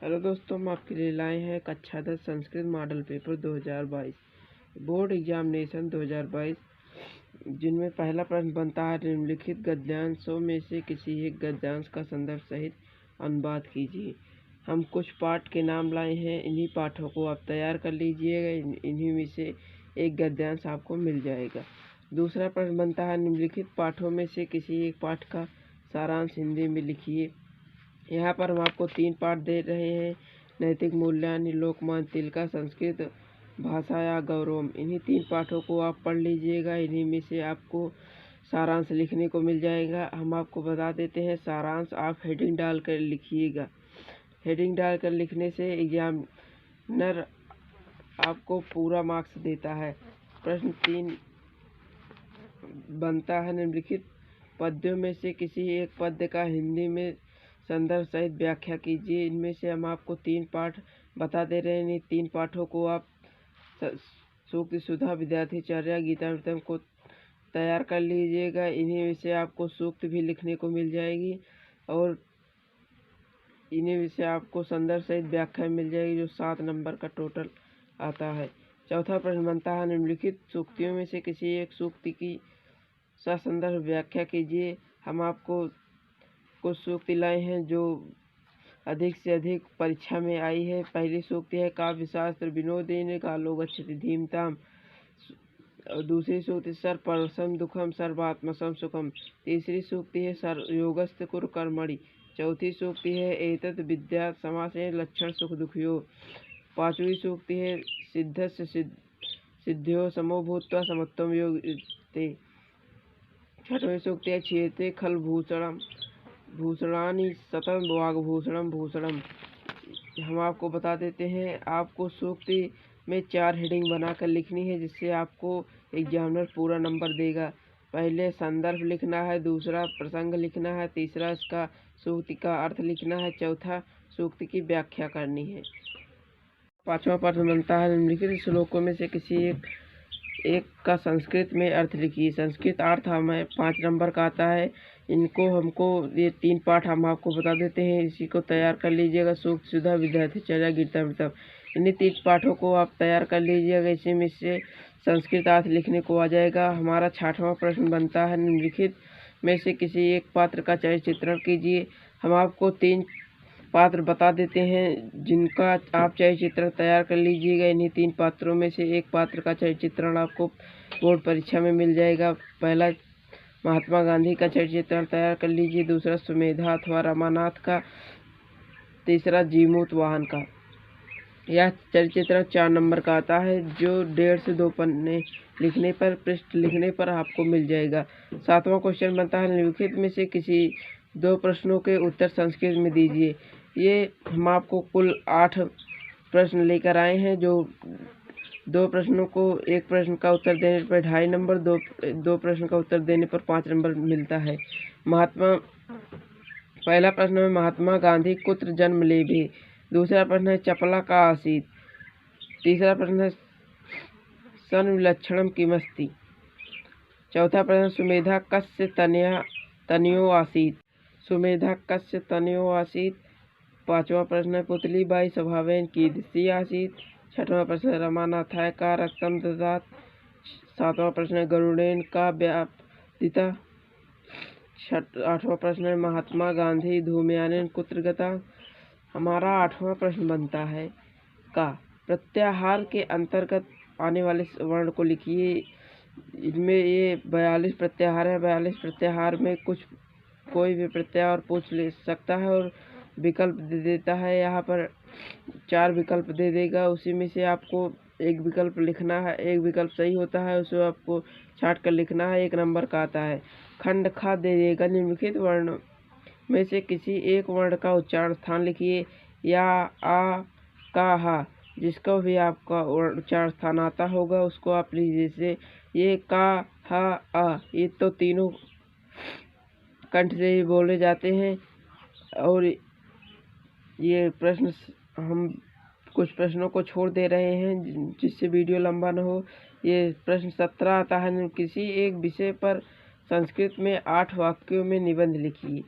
Hello दोस्तों, हम आपके लिए लाए हैं कक्षा 10 Sanskrit model paper 2022 board examination 2022, जिनमें पहला प्रश्न बनता है निम्नलिखित गद्यांशों में से किसी एक गद्यांश का संदर्भ सहित अनुवाद कीजिए। हम कुछ पाठ के नाम लाए हैं, इन्हीं पाठों को आप तैयार कर लीजिएगा। इन्हीं में से एक गद्यांश आपको मिल जाएगा। दूसरा प्रश्न बनता है निम्नलिखित पाठों में से किसी एक पाठ का सारांश हिंदी में लिखिए। यहाँ पर हम आपको 3 पाठ दे रहे हैं। नैतिक मूल्यांकन, लोकमान्य तिलक का संस्कृत भाषा या गौरवम। इन्हीं 3 पाठों को आप पढ़ लीजिएगा। इन्हीं में से आपको सारांश लिखने को मिल जाएगा। हम आपको बता देते हैं सारांश आप हेडिंग डालकर लिखिएगा। हेडिंग डालकर लिखने से एग्जामिनर आपको पूरा मार्क्स देता है। प्रश्न 3 बनता है निम्नलिखित पद्यों में से किसी एक पद्य का हिंदी में संदर्भ सहित व्याख्या कीजिए। इनमें से हम आपको 3 पाठ बता दे रहे हैं। इन 3 पाठों को आप सूक्ति सुधा, विद्यार्थीचर्या, गीतामृतम को तैयार कर लीजिएगा। इन्हीं में से आपको सूक्त भी लिखने को मिल जाएगी और इन्हीं में से आपको संदर्भ सहित व्याख्या मिल जाएगी, जो 7 नंबर का टोटल आता है। चौथा प्रश्न बनता है निम्नलिखित सूक्तियों में से किसी एक सूक्ति की ससंदर्भ व्याख्या कीजिए। हम आपको कुछ सूक्ति लाए हैं जो अधिक से अधिक परीक्षा में आई है। पहली सूक्ति है काव्य शास्त्र विनोदेन कालो गच्छति धीमताम। दूसरी सूक्ति सर्वपरसम दुखम सर्वात्मसम सुखम। तीसरी सूक्ति है योगस्थ कुरु कर्मणि। चौथी सूक्ति है एतत् विद्या समासेन लक्षण सुख दुखयो। पांचवी सूक्ति है सिद्धस्य सिद्ध्यो समो भूत्वा समत्वम योगते। छठवीं सूक्ति है क्षेत्रे खल भूषणानि सतम वाग्भूषणम भूषणम। हम आपको बता देते हैं, आपको सूक्ति में 4 हेडिंग बनाकर लिखनी है, जिससे आपको एग्जामिनर पूरा नंबर देगा। पहले संदर्भ लिखना है, दूसरा प्रसंग लिखना है, तीसरा इसका सूक्ति का अर्थ लिखना है, चौथा सूक्ति की व्याख्या करनी है। पांचवा प्रश्न बनता है निम्नलिखित श्लोकों में से किसी एक का संस्कृत में अर्थ लिखिए। संस्कृत अर्थ हमें 5 नंबर का आता है। हमको ये 3 पाठ हम आपको बता देते हैं, इसी को तैयार कर लीजिएगा। सूक्ति सुधा, विद्यार्थीचर्या, गीतामृतम, इन्हीं 3 पाठों को आप तैयार कर लीजिएगा। इसी में से संस्कृत अर्थ लिखने को आ जाएगा। हमारा 6वां प्रश्न बनता है निम्नलिखित में से किसी एक पात्र का चरित्र चित्रण कीजिए। हम आपको 3 पात्र बता देते हैं, जिनका आप चरित्र चित्रण तैयार कर लीजिएगा। इन्हीं 3 पात्रों में से एक पात्र का चरित्र चित्रण आपको बोर्ड परीक्षा में मिल जाएगा। पहला महात्मा गांधी का चरित्र चित्रण तैयार कर लीजिए, दूसरा सुमेधा अथवा रमानाथ का, तीसरा जीमूत वाहन का। यह चरित्र चित्रण 4 नंबर का आता है, जो 1.5 से 2 पन्ने लिखने पर, पृष्ठ लिखने पर आपको मिल जाएगा। 7वां क्वेश्चन बनता है निम्नलिखित में से किसी 2 प्रश्नों के उत्तर संस्कृत में दीजिए। ये हम आपको कुल 8 प्रश्न लेकर आए हैं, जो 2 प्रश्नों को, एक प्रश्न का उत्तर देने पर 2.5 नंबर, दो प्रश्न का उत्तर देने पर 5 नंबर मिलता है। पहला प्रश्न है महात्मा गांधी कुत्र जन्म लेभे। दूसरा प्रश्न है चपला का आसीत। तीसरा प्रश्न है सन विलक्षणम किमस्ति। चौथा प्रश्न सुमेधा कस्य तनयो आसीत। सुमेधा कस्य तनयो आसीत। 5वां प्रश्न है पुतली बाई स्वभावेन कीदृशी आसीत। 6वां प्रश्न है रमानाथाय का रक्तम ददात। 7वां प्रश्न है गरुड़ेन का व्यापदिता। 8वां प्रश्न है महात्मा गांधी धूमयानेन कुत्र गता। हमारा 8वां प्रश्न बनता है का। प्रत्याहार के अंतर्गत आने वाले वर्ण को लिखिए। इनमें ये 42 प्रत्याहार है। 42 प्रत्याहार में कोई भी प्रत्याहार पूछ ले सकता है और विकल्प दे देता है। यहाँ पर 4 विकल्प दे देगा, उसी में से आपको एक विकल्प लिखना है। एक विकल्प सही होता है, उसे आपको छाट कर लिखना है। 1 नंबर का आता है। खंड खा दे देगा। निम्नलिखित वर्ण में से किसी एक वर्ण का उच्चारण स्थान लिखिए। या, आ, का, हा, जिसका भी आपका उच्चारण स्थान आता होगा उसको आप लीजिए। जैसे ये का, हा, आ, ये तो तीनों कंठ से ही बोले जाते हैं। और ये प्रश्न हम कुछ प्रश्नों को छोड़ दे रहे हैं, जिससे वीडियो लंबा न हो। ये प्रश्न 17 आता है किसी एक विषय पर संस्कृत में 8 वाक्यों में निबंध लिखिए।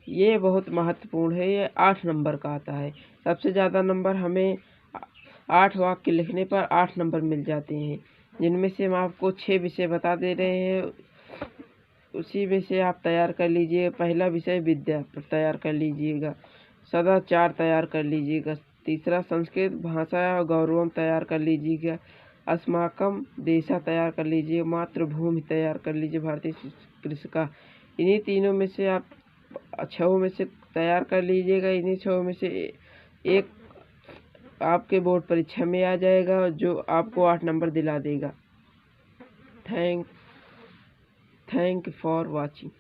ये बहुत महत्वपूर्ण है। ये 8 नंबर का आता है। सबसे ज़्यादा नंबर हमें 8 वाक्य लिखने पर 8 नंबर मिल जाते हैं, जिनमें से हम आपको 6 विषय बता दे रहे हैं। उसी में से आप तैयार कर लीजिए। पहला विषय विद्या पर तैयार कर लीजिएगा। सदाचार तैयार कर लीजिएगा। तीसरा संस्कृत भाषा गौरवम तैयार कर लीजिएगा। अस्माकम देशा तैयार कर लीजिए। मातृभूमि तैयार कर लीजिए। भारतीय कृषिका। इन्हीं तीनों में से आप 6 में से तैयार कर लीजिएगा। इन्हीं 6 में से एक आपके बोर्ड परीक्षा में आ जाएगा, जो आपको 8 नंबर दिला देगा। Thank you for watching.